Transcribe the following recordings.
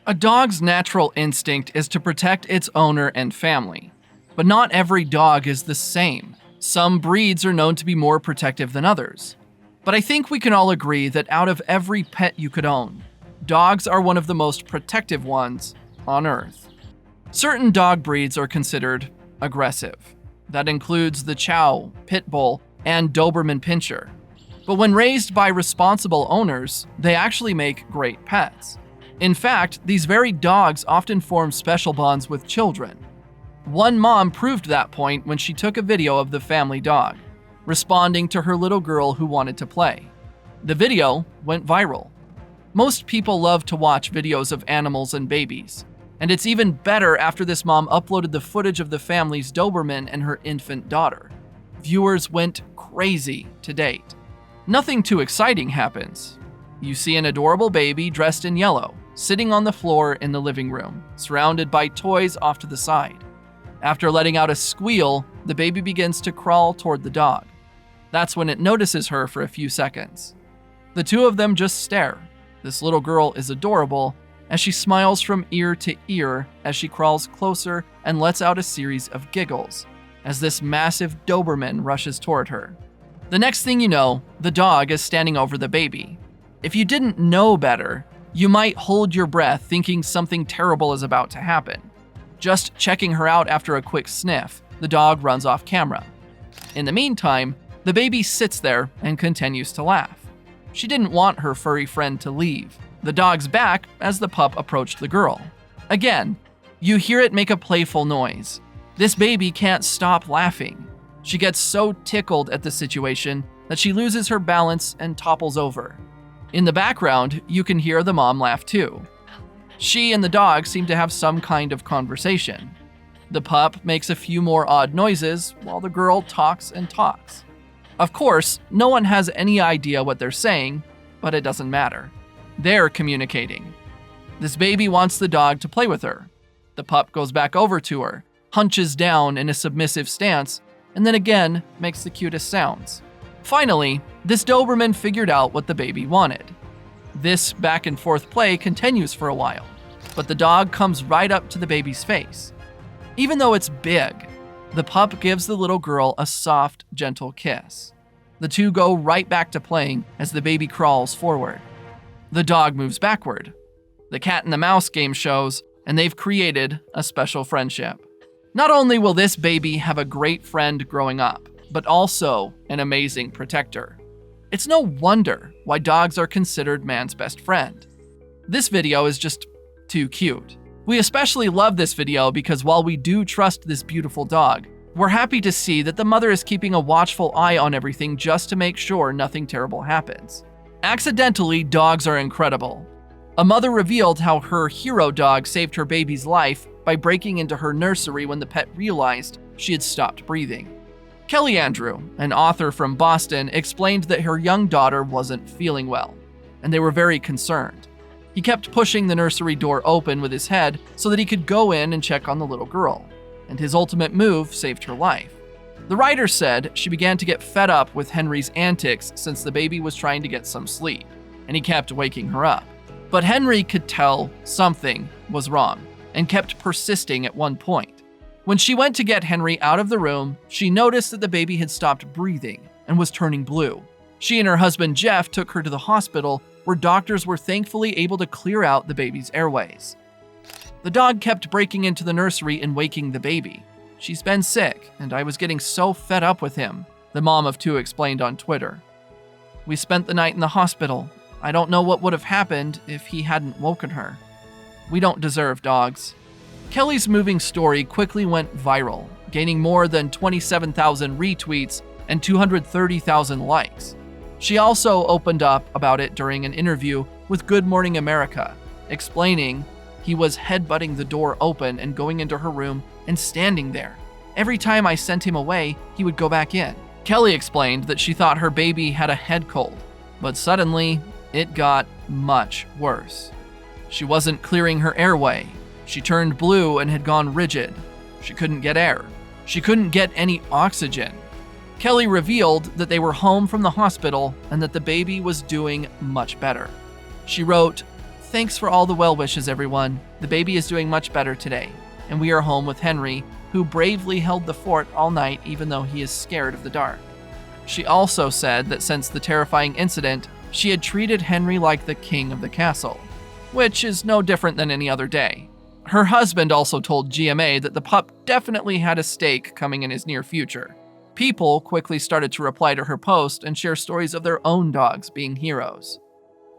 A dog's natural instinct is to protect its owner and family. But not every dog is the same. Some breeds are known to be more protective than others. But I think we can all agree that out of every pet you could own, dogs are one of the most protective ones on Earth. Certain dog breeds are considered aggressive. That includes the Chow, Pit Bull, and Doberman Pinscher. But when raised by responsible owners, they actually make great pets. In fact, these very dogs often form special bonds with children. One mom proved that point when she took a video of the family dog, responding to her little girl who wanted to play. The video went viral. Most people love to watch videos of animals and babies, and it's even better after this mom uploaded the footage of the family's Doberman and her infant daughter. Viewers went crazy to date. Nothing too exciting happens. You see an adorable baby dressed in yellow, sitting on the floor in the living room, surrounded by toys off to the side. After letting out a squeal, the baby begins to crawl toward the dog. That's when it notices her for a few seconds. The two of them just stare. This little girl is adorable as she smiles from ear to ear as she crawls closer and lets out a series of giggles as this massive Doberman rushes toward her. The next thing you know, the dog is standing over the baby. If you didn't know better, you might hold your breath thinking something terrible is about to happen. Just checking her out after a quick sniff, the dog runs off camera. In the meantime, the baby sits there and continues to laugh. She didn't want her furry friend to leave the dog's back as the pup approached the girl. Again, you hear it make a playful noise. This baby can't stop laughing. She gets so tickled at the situation that she loses her balance and topples over. In the background, you can hear the mom laugh too. She and the dog seem to have some kind of conversation. The pup makes a few more odd noises while the girl talks and talks. Of course, no one has any idea what they're saying, but it doesn't matter. They're communicating. This baby wants the dog to play with her. The pup goes back over to her, hunches down in a submissive stance, and then again makes the cutest sounds. Finally, this Doberman figured out what the baby wanted. This back and forth play continues for a while, but the dog comes right up to the baby's face. Even though it's big, the pup gives the little girl a soft, gentle kiss. The two go right back to playing as the baby crawls forward. The dog moves backward. The cat and the mouse game shows, and they've created a special friendship. Not only will this baby have a great friend growing up, but also an amazing protector. It's no wonder why dogs are considered man's best friend. This video is just too cute. We especially love this video because while we do trust this beautiful dog, we're happy to see that the mother is keeping a watchful eye on everything just to make sure nothing terrible happens. Accidentally, dogs are incredible. A mother revealed how her hero dog saved her baby's life by breaking into her nursery when the pet realized she had stopped breathing. Kelly Andrew, an author from Boston, explained that her young daughter wasn't feeling well, and they were very concerned. He kept pushing the nursery door open with his head so that he could go in and check on the little girl, and his ultimate move saved her life. The writer said she began to get fed up with Henry's antics since the baby was trying to get some sleep, and he kept waking her up. But Henry could tell something was wrong, and kept persisting at one point. When she went to get Henry out of the room, she noticed that the baby had stopped breathing and was turning blue. She and her husband Jeff took her to the hospital, where doctors were thankfully able to clear out the baby's airways. The dog kept breaking into the nursery and waking the baby. She's been sick, and I was getting so fed up with him, the mom of two explained on Twitter. We spent the night in the hospital. I don't know what would have happened if he hadn't woken her. We don't deserve dogs. Kelly's moving story quickly went viral, gaining more than 27,000 retweets and 230,000 likes. She also opened up about it during an interview with Good Morning America, explaining he was headbutting the door open and going into her room and standing there. Every time I sent him away, he would go back in. Kelly explained that she thought her baby had a head cold, but suddenly it got much worse. She wasn't clearing her airway. She turned blue and had gone rigid. She couldn't get air. She couldn't get any oxygen. Kelly revealed that they were home from the hospital and that the baby was doing much better. She wrote, Thanks for all the well wishes, everyone. The baby is doing much better today, and we are home with Henry, who bravely held the fort all night even though he is scared of the dark. She also said that since the terrifying incident, she had treated Henry like the king of the castle, which is no different than any other day. Her husband also told GMA that the pup definitely had a stake coming in his near future. People quickly started to reply to her post and share stories of their own dogs being heroes.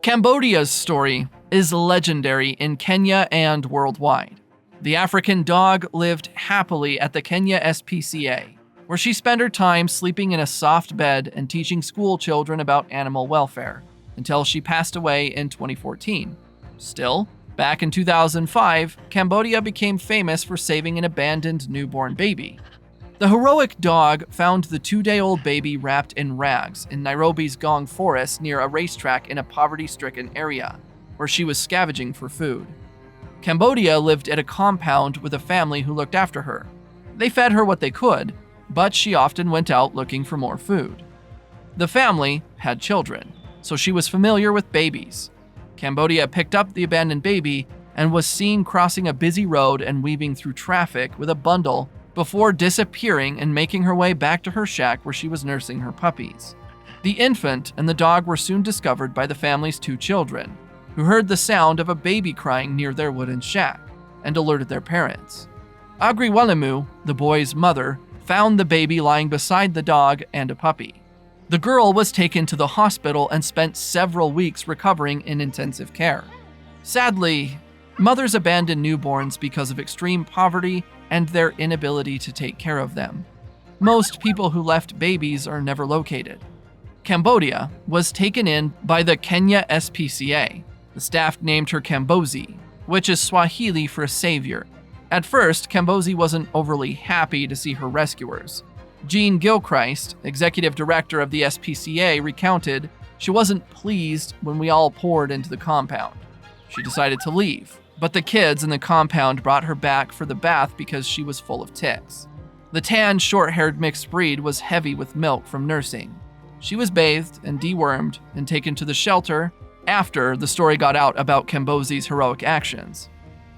Cambodia's story is legendary in Kenya and worldwide. The African dog lived happily at the Kenya SPCA, where she spent her time sleeping in a soft bed and teaching school children about animal welfare, until she passed away in 2014. Still, back in 2005, Cambodia became famous for saving an abandoned newborn baby. The heroic dog found the 2-day-old baby wrapped in rags in Nairobi's Gong Forest near a racetrack in a poverty-stricken area, where she was scavenging for food. Cambodia lived at a compound with a family who looked after her. They fed her what they could, but she often went out looking for more food. The family had children, so she was familiar with babies. Cambodia picked up the abandoned baby and was seen crossing a busy road and weaving through traffic with a bundle before disappearing and making her way back to her shack where she was nursing her puppies. The infant and the dog were soon discovered by the family's 2 children, who heard the sound of a baby crying near their wooden shack and alerted their parents. Agri Walimu, the boy's mother, found the baby lying beside the dog and a puppy. The girl was taken to the hospital and spent several weeks recovering in intensive care. Sadly, mothers abandon newborns because of extreme poverty and their inability to take care of them. Most people who left babies are never located. Cambodia was taken in by the Kenya SPCA. The staff named her Kambozi, which is Swahili for savior. At first, Kambozi wasn't overly happy to see her rescuers. Jean Gilchrist, executive director of the SPCA, recounted she wasn't pleased when we all poured into the compound. She decided to leave, but the kids in the compound brought her back for the bath because she was full of ticks. The tan, short-haired mixed breed was heavy with milk from nursing. She was bathed and dewormed and taken to the shelter after the story got out about Kambozi's heroic actions.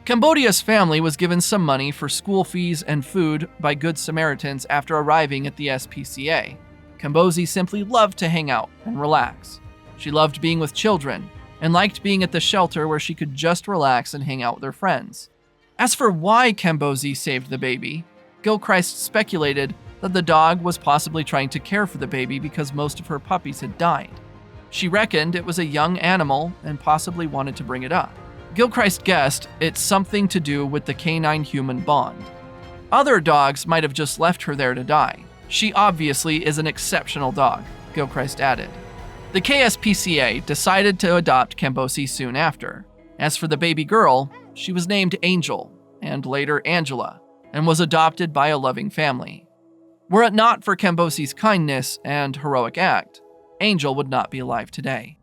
Cambodia's family was given some money for school fees and food by Good Samaritans after arriving at the SPCA. Kambozi simply loved to hang out and relax. She loved being with children and liked being at the shelter where she could just relax and hang out with her friends. As for why Kambozi saved the baby, Gilchrist speculated that the dog was possibly trying to care for the baby because most of her puppies had died. She reckoned it was a young animal and possibly wanted to bring it up. Gilchrist guessed it's something to do with the canine-human bond. Other dogs might have just left her there to die. She obviously is an exceptional dog, Gilchrist added. The KSPCA decided to adopt Kambozi soon after. As for the baby girl, she was named Angel, and later Angela, and was adopted by a loving family. Were it not for Kambozi's kindness and heroic act, Angel would not be alive today.